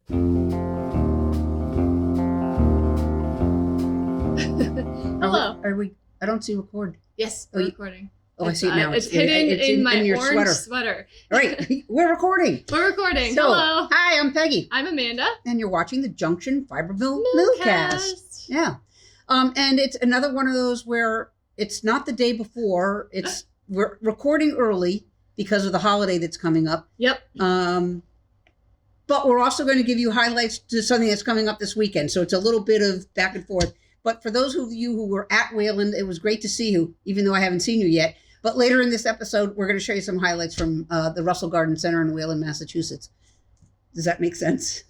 Hello. Are we? I don't see record. Yes, we're recording. Oh, I see it now. It's hidden in my your orange sweater. All right, we're recording. We're recording. So, Hello. Hi, I'm Peggy. I'm Amanda. And you're watching the Junction Fiberville Millcast. Millcast. Yeah. And it's another one of those where it's not the day before. We're recording early because of the holiday that's coming up. Yep. But we're also going to give you highlights to something that's coming up this weekend. So it's a little bit of back and forth. But for those of you who were at Wayland, it was great to see you, even though I haven't seen you yet. But later in this episode, we're going to show you some highlights from the Russell Garden Center in Wayland, Massachusetts. Does that make sense?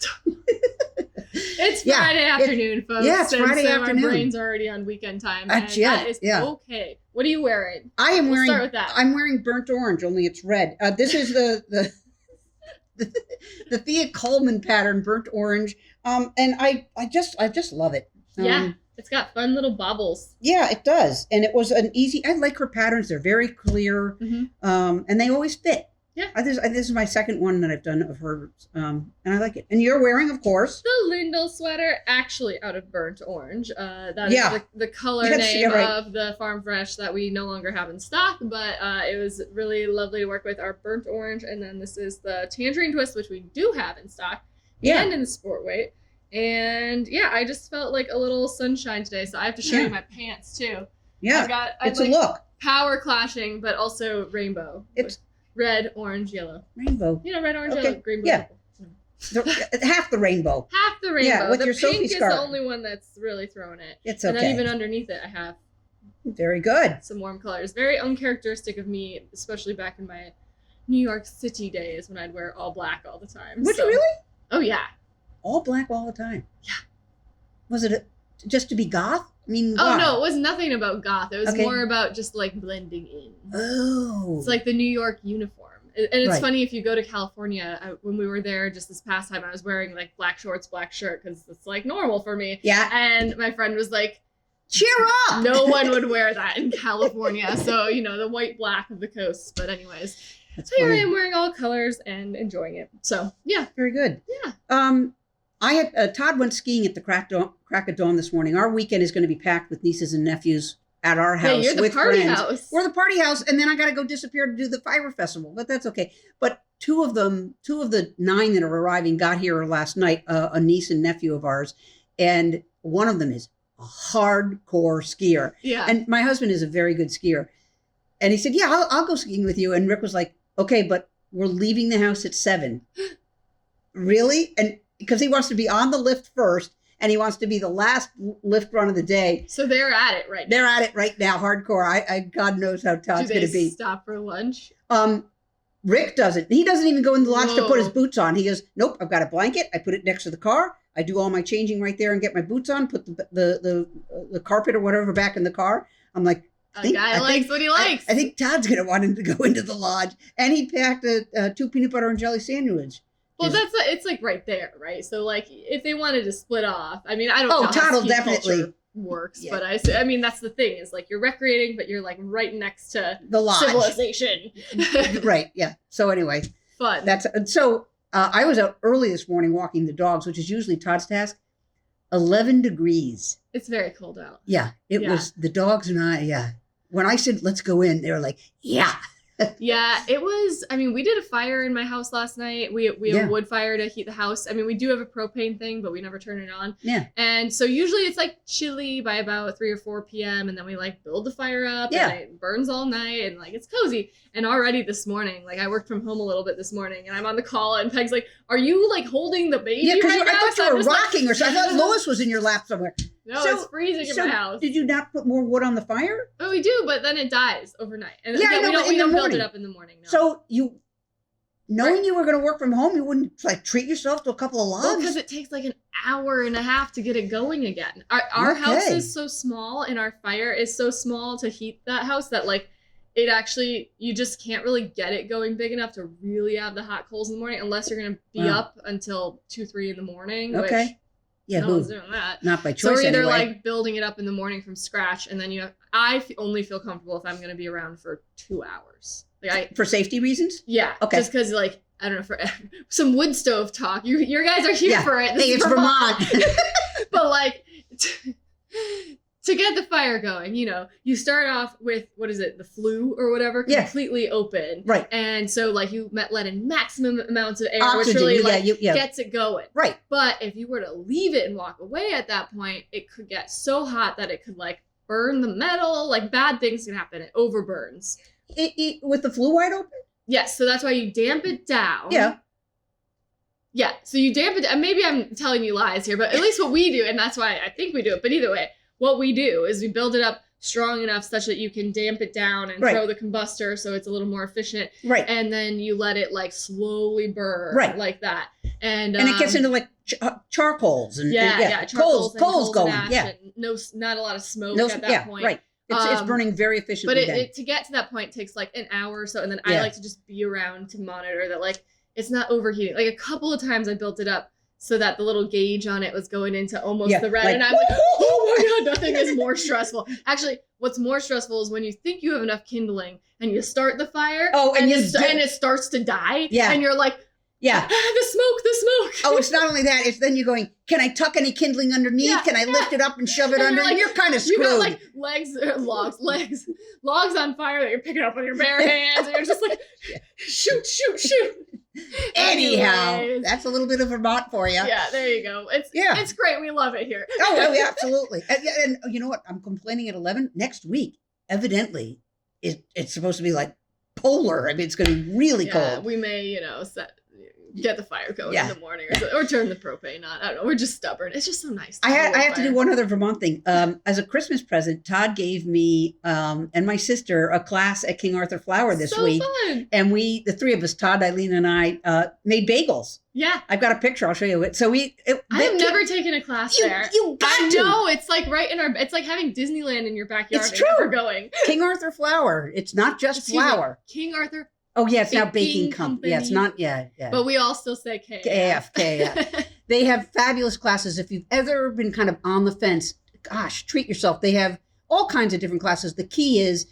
It's Friday afternoon, folks. Yeah, it's Friday afternoon. Our brain's already on weekend time. That is okay. What are you wearing? We'll start with that. I'm wearing burnt orange, only it's red. This is the Thea Coleman pattern, burnt orange. And I just love it. Yeah. It's got fun little bobbles. Yeah, it does. And it was I like her patterns. They're very clear. Mm-hmm. And they always fit. Yeah. This is my second one that I've done of hers. And I like it. And you're wearing, of course, the Lindal Sweater, actually out of burnt orange. That is the color name of the Farm Fresh that we no longer have in stock. But it was really lovely to work with our burnt orange. And then this is the Tangerine Twist, which we do have in stock. Yeah. And in the sport weight. And yeah, I just felt like a little sunshine today, so I have to show you my pants too. Yeah, it's a look. Power clashing, but also rainbow. It's red, orange, yellow. Rainbow. You know, red, orange, yellow, green, blue, purple. Half the rainbow. Half the rainbow. Yeah, with the your pink Sophie is scarf. the only one that's really throwing it. It's okay. And then even underneath it, I have very good. Some warm colors. Very uncharacteristic of me, especially back in my New York City days when I'd wear all black all the time. Would you really? Oh yeah. All black all the time. Yeah. Was it just to be goth? I mean, oh no, it was nothing about goth. It was more about just like blending in. Oh. It's like the New York uniform. And it's funny if you go to California, when we were there just this past time, I was wearing like black shorts, black shirt, because it's like normal for me. Yeah. And my friend was like, cheer up! No one would wear that in California. So, the white, black of the coast. But anyways, here I am wearing all colors and enjoying it. So, yeah. Very good. Yeah. I had Todd went skiing at the crack of dawn this morning. Our weekend is going to be packed with nieces and nephews at our house. Yeah, you're the with party friends. house. We're the party house, and then I got to go disappear to do the Fiber Festival, but that's okay. But two of the 9 that are arriving got here last night, a niece and nephew of ours, and one of them is a hardcore skier. Yeah. And my husband is a very good skier. And he said, yeah, I'll go skiing with you. And Rick was like, okay, but we're leaving the house at 7. Really? And because he wants to be on the lift first, and he wants to be the last lift run of the day. So they're at it right now. They're at it right now, hardcore. I God knows how Todd's going to be. Do they stop for lunch? Rick doesn't. He doesn't even go in the lodge to put his boots on. He goes, nope, I've got a blanket. I put it next to the car. I do all my changing right there and get my boots on, put the carpet or whatever back in the car. I'm like, a guy likes what he likes. I think Todd's going to want him to go into the lodge. And he packed a 2 peanut butter and jelly sandwich. Well, it's like right there, right? So like if they wanted to split off, I mean, I don't know how Todd will ski definitely culture works, but I mean, that's the thing is like you're recreating, but you're like right next to the lodge. Civilization. Right. Yeah. So anyway, fun. I was out early this morning walking the dogs, which is usually Todd's task. 11 degrees. It's very cold out. Yeah. It was the dogs and I. Yeah. When I said, let's go in, they were like, yeah. Yeah, it was. I mean, we did a fire in my house last night. We have a wood fire to heat the house. I mean, we do have a propane thing, but we never turn it on. Yeah. And so usually it's like chilly by about 3 or 4 p.m. and then we like build the fire up and it burns all night and like it's cozy. And already this morning, like I worked from home a little bit this morning and I'm on the call and Peg's like, "Are you like holding the baby?" Yeah, because right I thought you were rocking like, or something. I thought Lois was in your lap somewhere. No, it's freezing in my house. Did you not put more wood on the fire? Oh, we do, but then it dies overnight. And we don't build it up in the morning. No. So knowing you were going to work from home, you wouldn't like treat yourself to a couple of logs? Well, because it takes like an hour and a half to get it going again. Our house is so small and our fire is so small to heat that house that like it actually, you just can't really get it going big enough to really have the hot coals in the morning unless you're going to be up until 2, 3 in the morning. Okay. Which, yeah, no one's doing that. Not by choice. So we're either anyway. like building it up in the morning from scratch, and then only feel comfortable if I'm going to be around for 2 hours. Like for safety reasons? Yeah. Okay. Just because like I don't know, for some wood stove talk. You guys are here for it. Hey, it's Vermont. But like, to get the fire going, you start off with, what is it, the flue or whatever, completely open. Right. And so like you let in maximum amounts of air, Oxygen, which really gets it going. Right. But if you were to leave it and walk away at that point, it could get so hot that it could like burn the metal. Like bad things can happen. It overburns. With the flue wide open? Yes, so that's why you damp it down. Yeah. Yeah, so you damp it, and maybe I'm telling you lies here, but at least what we do, and that's why I think we do it, but either way, what we do is we build it up strong enough such that you can damp it down and throw the combustor so it's a little more efficient. Right. And then you let it like slowly burn like that. And it gets into like charcoals and charcoals coals going. And ash and not a lot of smoke at that point. Right. It's burning very efficiently. But to get to that point takes like an hour or so. And then I like to just be around to monitor that like it's not overheating. Like a couple of times I built it up so that the little gauge on it was going into almost the red. Like, and I'm like, oh my God, nothing is more stressful. Actually, what's more stressful is when you think you have enough kindling and you start the fire and it starts to die. Yeah. And you're like, the smoke. Oh, it's not only that, it's then you're going, can I tuck any kindling underneath? Yeah, can I lift it up and shove it under? You're kind of screwed. You got like logs on fire that you're picking up with your bare hands, and you're just like, shoot. Anyhow, that's a little bit of Vermont for you. Yeah, there you go. It's great. We love it here. Oh, yeah, absolutely. And you know what? I'm complaining at 11 next week. Evidently, it's supposed to be like polar. I mean, it's going to be really cold. We may, get the fire going in the morning or turn the propane on. I don't know. We're just stubborn. It's just so nice. I have to do one other Vermont thing. As a Christmas present, Todd gave me and my sister a class at King Arthur Flour this week. Fun. And the three of us, Todd, Eileen, and I, made bagels. Yeah. I've got a picture. I'll show you it. So I've never taken a class there. You got to. No, it's like right in it's like having Disneyland in your backyard. It's true. We're going. King Arthur Flour. It's not just flour. King Arthur. Oh, yeah, it's now baking company. Yeah, it's not, yeah. But we all still say KAF. KAF. They have fabulous classes. If you've ever been kind of on the fence, gosh, treat yourself. They have all kinds of different classes. The key is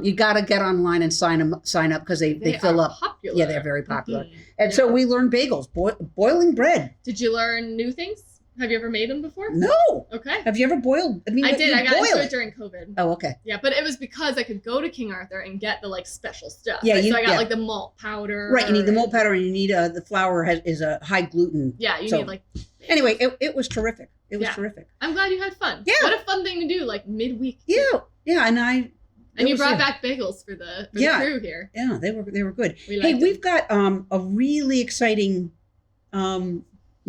you got to get online and sign up because they fill up. Popular. Yeah, they're very popular. Mm-hmm. And so we learned bagels, boiling bread. Did you learn new things? Have you ever made them before? No. Okay. Have you ever boiled? I mean, I did. I got into it during COVID. Oh, okay. Yeah, but it was because I could go to King Arthur and get the like special stuff. Yeah, right? So I got like the malt powder. Right, you need the malt powder, and you need the flour is a high gluten. Yeah, you need like. Anyway, it was terrific. It was terrific. I'm glad you had fun. Yeah. What a fun thing to do, like midweek. Yeah, and you brought back bagels for the crew here. Yeah, they were good. We've got a really exciting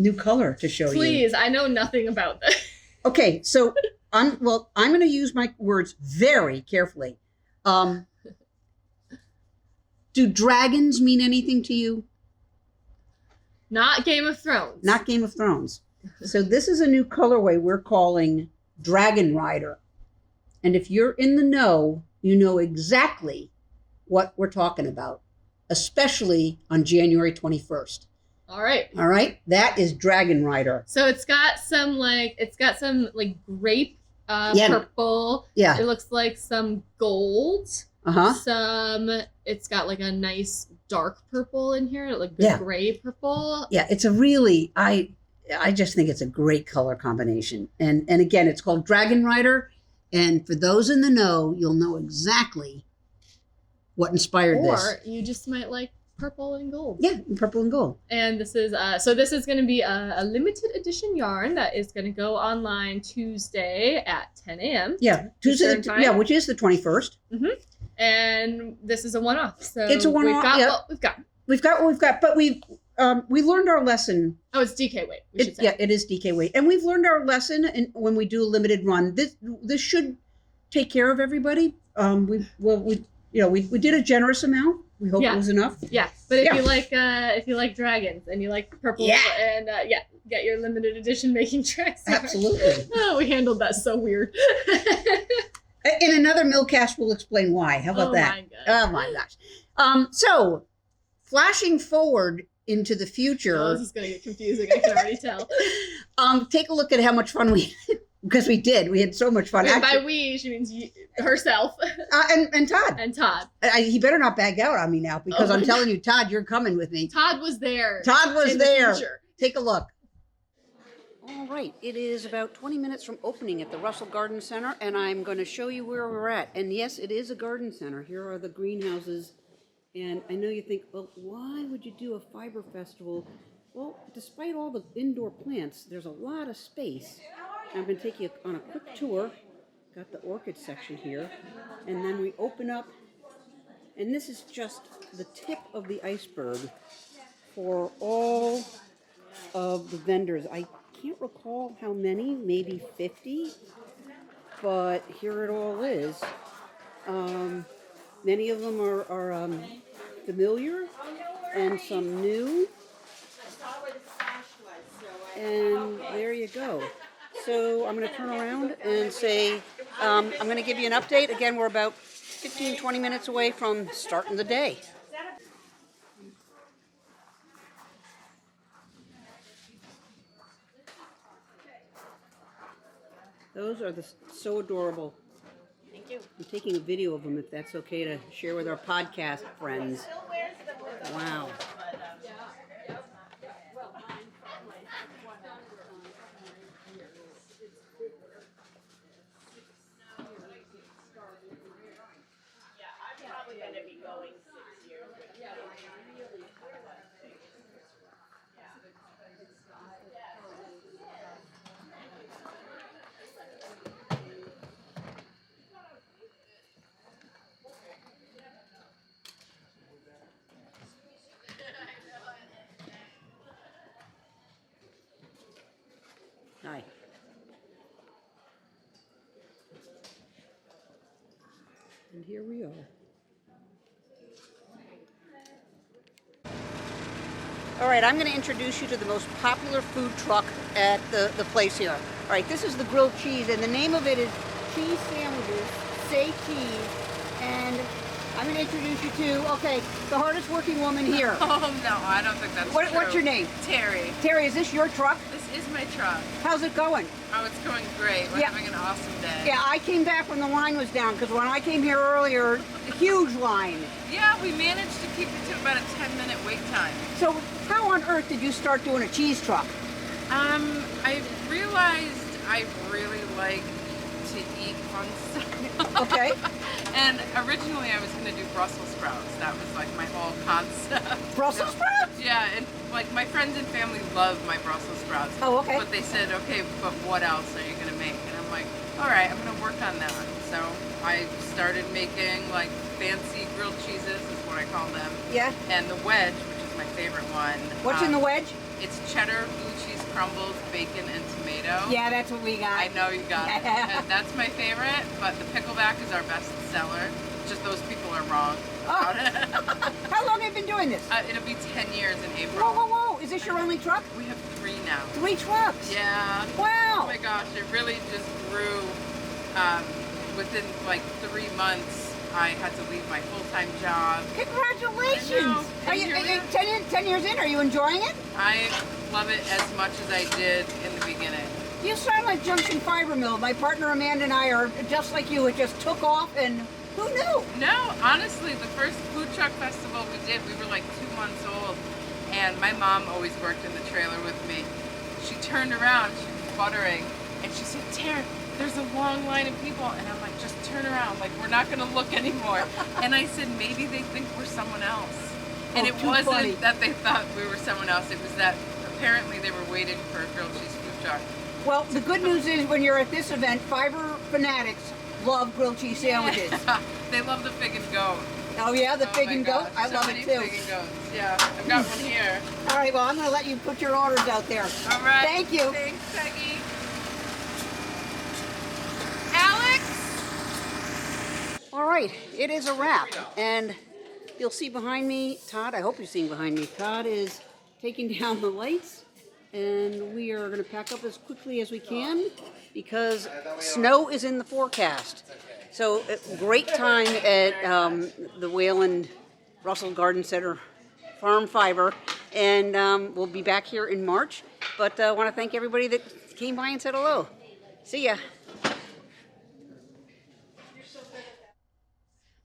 new color to show you. Please, I know nothing about this. Okay, so I'm going to use my words very carefully. Do dragons mean anything to you? Not Game of Thrones. Not Game of Thrones. So this is a new colorway we're calling Dragon Rider. And if you're in the know, you know exactly what we're talking about, especially on January 21st. All right. That is Dragon Rider. So it's got some grape purple. Yeah. It looks like some gold. Uh-huh. It's got like a nice dark purple in here, like gray purple. Yeah, it's a really, I just think it's a great color combination. And again, it's called Dragon Rider. And for those in the know, you'll know exactly what inspired this. Or you just might like purple and gold. Yeah, purple and gold. And this is this is going to be a limited edition yarn that is going to go online Tuesday at 10 a.m. Yeah, Tuesday. Which is the 21st. Mm-hmm. And this is a one-off. So it's a one-off. We've got what we've got, but we learned our lesson. Oh, it's DK weight. Yeah, it is DK weight, and we've learned our lesson. And when we do a limited run, this should take care of everybody. We did a generous amount. We hope it was enough. Yeah, but if you like dragons and you like purple and get your limited edition making tricks. Absolutely. Oh, we handled that so weird. In another Millcast, we'll explain why. How about that? Oh my gosh. So, flashing forward into the future. Oh, this is going to get confusing. I can already tell. Take a look at how much fun we Because we did. We had so much fun. And by we, she means herself. And Todd. And Todd. He better not bag out on me now, because I'm telling you, Todd, you're coming with me. Todd was there. Todd was there. Take a look. All right. It is about 20 minutes from opening at the Russell Garden Center, and I'm going to show you where we're at. And yes, it is a garden center. Here are the greenhouses. And I know you think, well, why would you do a fiber festival? Well, despite all the indoor plants, there's a lot of space. I'm going to take you on a quick tour. Got the orchid section here. And then we open up, and this is just the tip of the iceberg for all of the vendors. I can't recall how many, maybe 50, but here it all is. Many of them are familiar and some new. And there you go. So I'm going to turn around and say, I'm going to give you an update. Again, we're about 15, 20 minutes away from starting the day. Those are so adorable. Thank you. I'm taking a video of them if that's okay to share with our podcast friends. Wow. Hi. And here we are. All right, I'm going to introduce you to the most popular food truck at the place here. All right, this is the grilled cheese, and the name of it is Cheese Sandwiches, Say Cheese, and I'm going to introduce you to, okay, the hardest working woman here. Oh, no, I don't think that's true. What's your name? Terry. Terry, is this your truck? This is my truck. How's it going? Oh, it's going great. We're having an awesome day. Yeah, I came back when the line was down, because when I came here earlier, a huge line. Yeah, we managed to keep it to about a 10-minute wait time. So how on earth did you start doing a cheese truck? I realized I really like to eat fun stuff. Okay. And originally I was going to do Brussels sprouts. That was like my whole concept. Brussels sprouts? Yeah, and like my friends and family love my Brussels sprouts. Oh, okay. But they said, okay, but what else are you going to make? And I'm like, all right, I'm going to work on that. So I started making like fancy grilled cheeses, is what I call them. Yeah. And the wedge, which is my favorite one. What's in the wedge? It's cheddar, blue cheese crumbles, bacon, and tomato. Yeah, that's what we got. I know you got it. And that's my favorite, but the pickleback is our best seller. Just those people are wrong about it. How long have you been doing this? It'll be 10 years in April. Whoa, whoa, whoa. Is this your only truck? We have 3 now. 3 trucks? Yeah. Wow. Oh my gosh, it really just grew. Within like 3 months, I had to leave my full-time job. Congratulations! Are you 10 years in? Are you enjoying it? I love it as much as I did in the beginning. You sound like Junction Fiber Mill. My partner Amanda and I are just like you. It just took off, and who knew? No, honestly, the first food truck festival we did, we were like 2 months old, and my mom always worked in the trailer with me. She turned around, she was buttering, and she said, "Tara, there's a long line of people," and I'm like, "Just turn around, like we're not gonna look anymore." And I said, maybe they think we're someone else. And it wasn't funny that they thought we were someone else, it was that apparently they were waiting for a grilled cheese food truck. Well, the good news is when you're at this event, fiber fanatics love grilled cheese sandwiches. Yeah. They love the fig and goat. Oh yeah, the fig and goat? I love it too. Fig and goats. Yeah, I've got one here. All right, well, I'm gonna let you put your orders out there. All right. Thank you. Thanks, Peggy. Alex? All right, it is a wrap, and you'll see behind me, Todd, I hope you're seeing behind me, Todd is taking down the lights, and we are going to pack up as quickly as we can because snow is in the forecast. So, great time at the Wayland Russell Garden Center Farm Fiber, and we'll be back here in March, but I want to thank everybody that came by and said hello. See ya.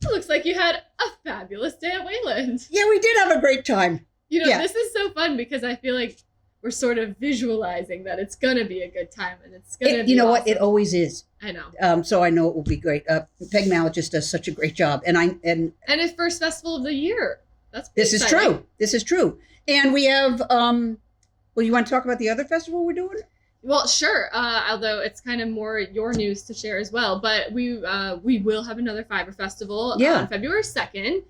It looks like you had a fabulous day at Wayland. Yeah, we did have a great time. This is so fun because I feel like we're sort of visualizing that it's going to be a good time and it's going to be awesome. What? It always is. I know. So I know it will be great. Peg Mallet just does such a great job. And it's first festival of the year. That's This exciting. is true. This is true. And we have, you want to talk about the other festival we're doing? Well, sure. Although it's kind of more your news to share as well. But we will have another fiber festival on February 2nd.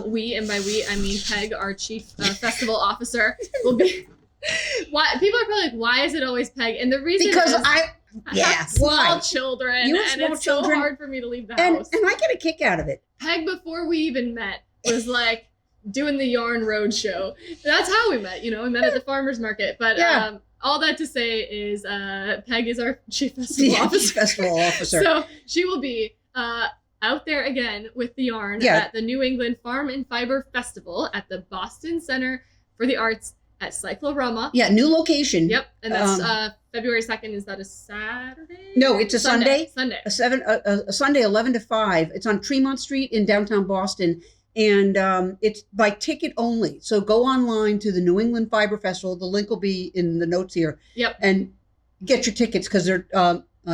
We, and by we, I mean Peg, our chief festival officer, will be... Why people are probably like, why is it always Peg? And the reason because is I have small children, you have and small it's children, so hard for me to leave the house. And I get a kick out of it. Peg, before we even met, was like doing the yarn road show. That's how we met. We met at the farmers market. But all that to say is, Peg is our chief festival officer. So she will be out there again with the yarn at the New England Farm and Fiber Festival at the Boston Center for the Arts at Cyclorama. Yeah, new location. Yep, and that's February 2nd. Is that a Saturday? No, it's a Sunday. Sunday. A Sunday, 11 to 5. It's on Tremont Street in downtown Boston, and it's by ticket only. So go online to the New England Fiber Festival. The link will be in the notes here. Yep. And get your tickets because they're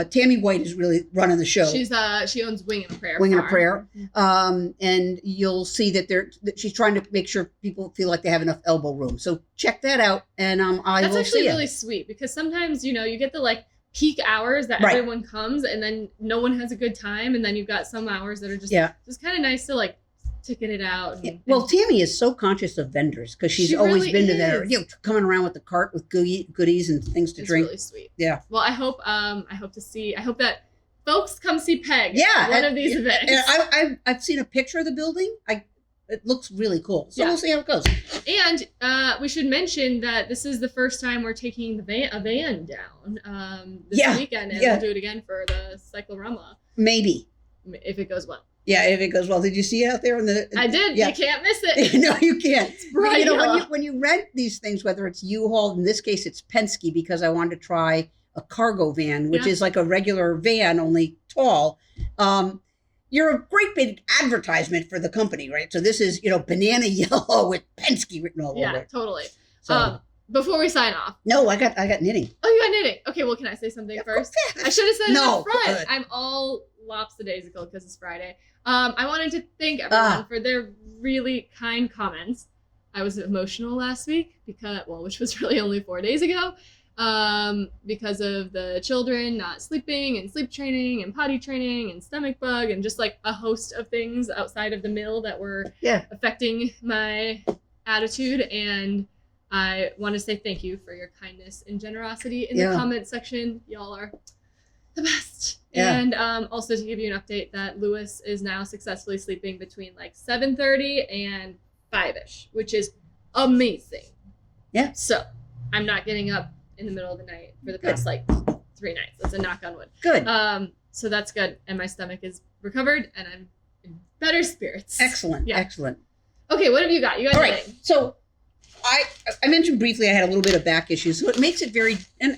Tammy White is really running the show. She owns Wing and a Prayer. Wing and a Prayer, and you'll see that she's trying to make sure people feel like they have enough elbow room. So check that out, and I will see you. That's actually really sweet because sometimes you get the peak hours that everyone comes, and then no one has a good time, and then you've got some hours that are just kind of nice to ticket it out. Well, Tammy is so conscious of vendors because she's always really been to there, coming around with the cart with goodies and things to drink. It's really sweet. Yeah. Well, I hope that folks come see Peg. At one of these events. And I've seen a picture of the building. It looks really cool. So we'll see how it goes. And we should mention that this is the first time we're taking a van down this weekend, and we'll do it again for the Cyclorama. Maybe. If it goes well. Yeah, if it goes well. Did you see it out there? I did. Yeah. You can't miss it. No, you can't. It's bright yellow. When you rent these things, whether it's U-Haul, in this case it's Penske, because I wanted to try a cargo van, which is like a regular van, only tall. You're a great big advertisement for the company, right? So this is, banana yellow with Penske written all over it. Yeah, totally. So, before we sign off. No, I got knitting. Oh, you got knitting. Okay, well, can I say something first? I should have said it up front. I'm all lopsidasical because it's Friday. I wanted to thank everyone for their really kind comments. I was emotional last week which was really only 4 days ago, because of the children not sleeping and sleep training and potty training and stomach bug and just a host of things outside of the mill that were affecting my attitude. And I want to say thank you for your kindness and generosity in the comment section. Y'all are the best. Yeah. And also to give you an update that Lewis is now successfully sleeping between 7:30 and 5-ish, which is amazing. Yeah. So I'm not getting up in the middle of the night for the past 3 nights. That's a knock on wood. Good. So that's good. And my stomach is recovered and I'm in better spirits. Excellent. Yeah. Excellent. Okay, what have you got? You got all right. So I mentioned briefly I had a little bit of back issues, so it makes it very, and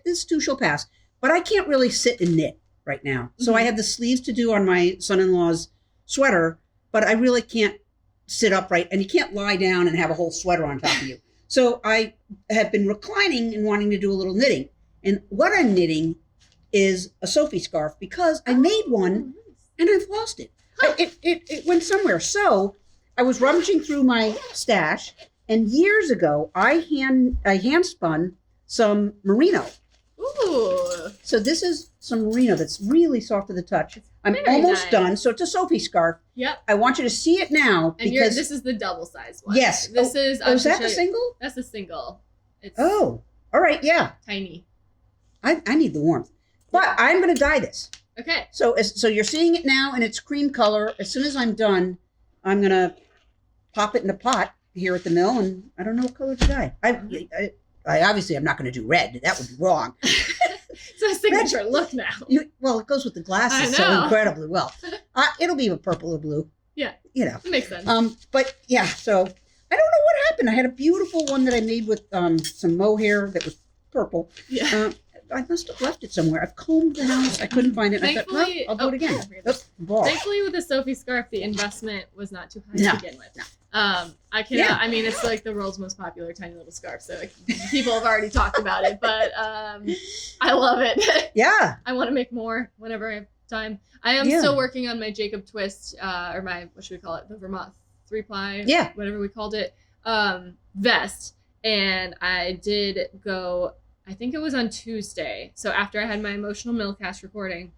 this too shall pass, but I can't really sit and knit right now. Mm-hmm. So I have the sleeves to do on my son-in-law's sweater, but I really can't sit upright, and you can't lie down and have a whole sweater on top of you. So I have been reclining and wanting to do a little knitting. And what I'm knitting is a Sophie scarf because I made one and I've lost it. It went somewhere. So I was rummaging through my stash, and years ago I hand spun some merino. Ooh. So this is some merino that's really soft to the touch. I'm very almost nice. Done. So it's a Sophie scarf. Yep. I want you to see it now. And because this is the double size one. Yes. This is. Is that the single? That's the single. It's all right. Yeah. Tiny. I need the warmth. But I'm going to dye this. Okay. So you're seeing it now in its cream color. As soon as I'm done, I'm going to pop it in a pot here at the mill, and I don't know what color to dye. I obviously I'm not going to do red. That would be wrong. It's a signature look now. Well, it goes with the glasses so incredibly well. It'll be a purple or blue. Yeah. It makes sense. But yeah, so I don't know what happened. I had a beautiful one that I made with some mohair that was purple. Yeah. must have left it somewhere. I've combed the house. I couldn't find it. I thought, well, I'll do it again. Thankfully, with the Sophie scarf, the investment was not too high to begin with. No. I cannot. Yeah. I mean, it's like the world's most popular tiny little scarf, so like, people have already talked about it. But I love it. Yeah. I want to make more whenever I have time. I am still working on my Jacob Twist, or my, what should we call it, the Vermont 3-ply, whatever we called it, vest. And I did go, I think it was on Tuesday. So after I had my emotional Millcast recording,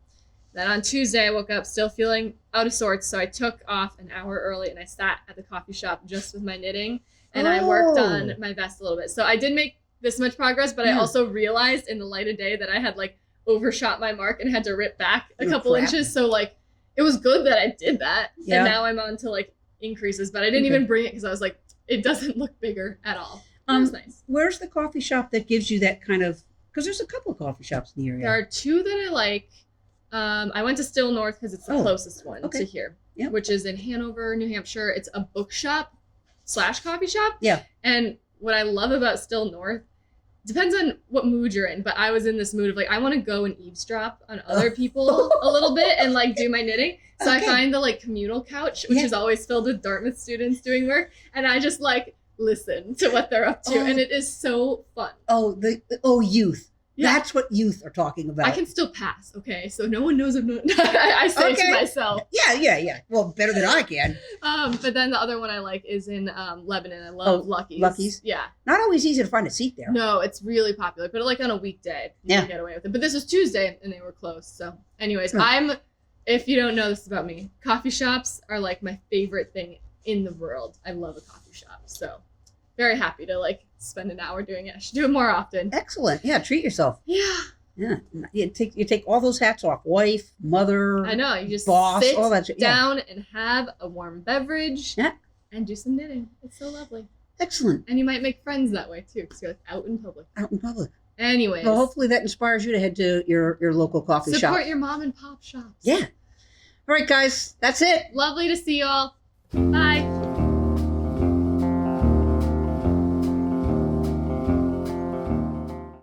then on Tuesday I woke up still feeling out of sorts. So I took off an hour early and I sat at the coffee shop just with my knitting and I worked on my vest a little bit. So I did make this much progress, but I also realized in the light of day that I had like overshot my mark and had to rip back a couple inches. So like, it was good that I did that. Yeah. And now I'm on to like increases, but I didn't even bring it because I was like, it doesn't look bigger at all. It was nice. Where's the coffee shop that gives you that kind of, because there's a couple of coffee shops in the area. There are two that I like. I went to Still North because it's the closest one to here, which is in Hanover, New Hampshire. It's a bookshop / coffee shop. Yeah. And what I love about Still North, depends on what mood you're in, but I was in this mood of like, I want to go and eavesdrop on other people a little bit and like do my knitting. So I find the like communal couch, which is always filled with Dartmouth students doing work. And I just like listen to what they're up to. And it is so fun. Youth. Yeah. That's what youth are talking about. I can still pass, okay? So no one knows I'm not. I say to myself. Yeah. Well, better than I can. But then the other one I like is in Lebanon. I love Lucky's. Lucky's? Yeah. Not always easy to find a seat there. No, it's really popular. But like on a weekday, you can get away with it. But this was Tuesday, and they were closed. So anyways, if you don't know this about me, coffee shops are like my favorite thing in the world. I love a coffee shop. So very happy to like spend an hour doing it. I should do it more often. Excellent. Yeah, treat yourself. Yeah. You take all those hats off. Wife, mother. I know. You just boss, sit all that shit. down and have a warm beverage and do some knitting. It's so lovely. Excellent. And you might make friends that way too, because you're like out in public. Anyways. Well, hopefully that inspires you to head to your local coffee shop. Support your mom and pop shops. Yeah. All right, guys. That's it. Lovely to see you all. Bye.